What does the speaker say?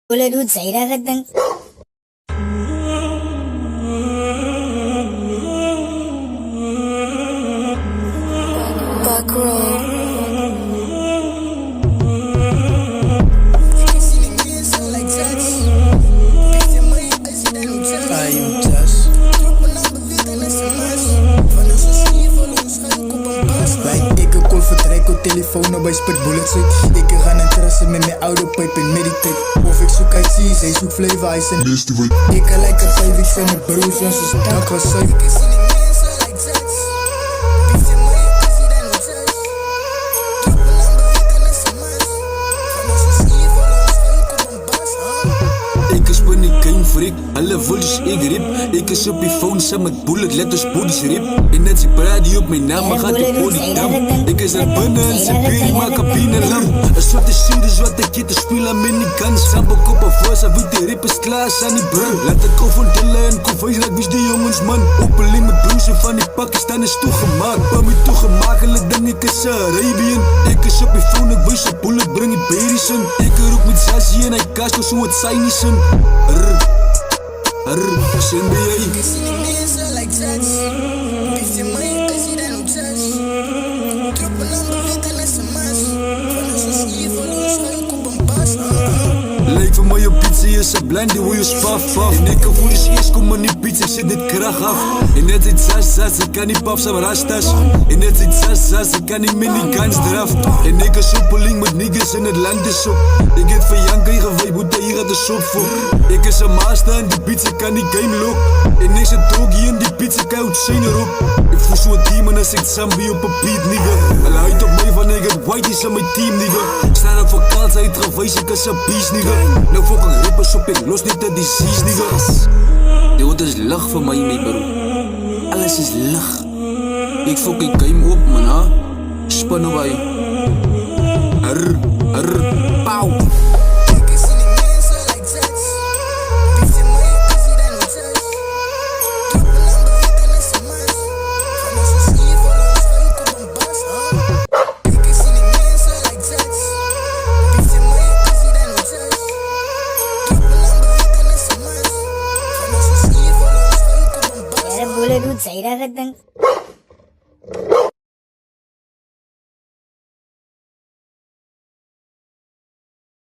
Boleh duit Zaira kadang. Telefoon op bij spitbullets ik ga een terrasse met mijn oude pijp en meditate. Of ik zoek uit cheese, hij zoekt flavor, hij zijn ik kan lekker 5 weeks van mijn broers, ons is dak was zuid. Ik is ben die game freak, alle volgens ik rip. Ik is op die phone samen met bullet, letters bodies rip. En net die praat op mijn naam, maar gaat de body dam. Ik is er binnen, ze peri, maar cabine lam. Een soort shit is wat ik te spelen met die guns. Sambo koppen voor, ze wil die rippers klaar aan die bril. Laat ik confrontellen en convijs, laat wist die jongens man. Opening met broers van die Pakistan is toegemaakt. Bij mij toegemaakt, hulle denk ik is Arabian. Ik is op die phone, ik wees op bullet, bring die berries in. Ik roep met Zazie en hij kast, maar zo het zijn niet in. Send me a Ik zie die mensen like jazz. Beetje mij, als je dan op jazz. Troppen aan bewegen en sms. Van ons is hier voor ons, ga op een pas. Lijkt van mij op pizza, je zegt blinde hoe je spaf af. En ik kan voor de eerst komen die pizza, ik zet dit kracht af. En net zit zas, ik kan niet paf, zijn rastas. En net zit zas, ik kan niet miniguns draf. En ik is oppeling met niggas in het land is op. Ik heb van Janka hier geweest, moet hier gaat de shop voor. Ik is een master en die pizza kan die game look. En ik zit drogie en die pizza kan het zijn erop. Ik voel zo'n demon als ik Zambi op een beat, nigga. Alle uit op mij van ik het white is aan mijn team, nigga. Sta op voor kans, hij travees, ik is een beast, nigga. Nou fucking rippers op, ik los niet de disease, nigga. Yo, het is lach voor mij, mee bro. Alles is lach. Ik fucking game op, man, ha. Spannen wij. Pauw. Ik zie die mensen like jazz. Beetje mij, als je dan op jazz. Troppen aan bewegen en sms. Van ons is hier voor ons, ga op een bas. Ik zie die mensen like jazz. Beetje mij, als je dan op jazz. Troppen aan bewegen en sms. Van ons is hier voor ons, ga op een bas. Boleh duit Zaira kadang.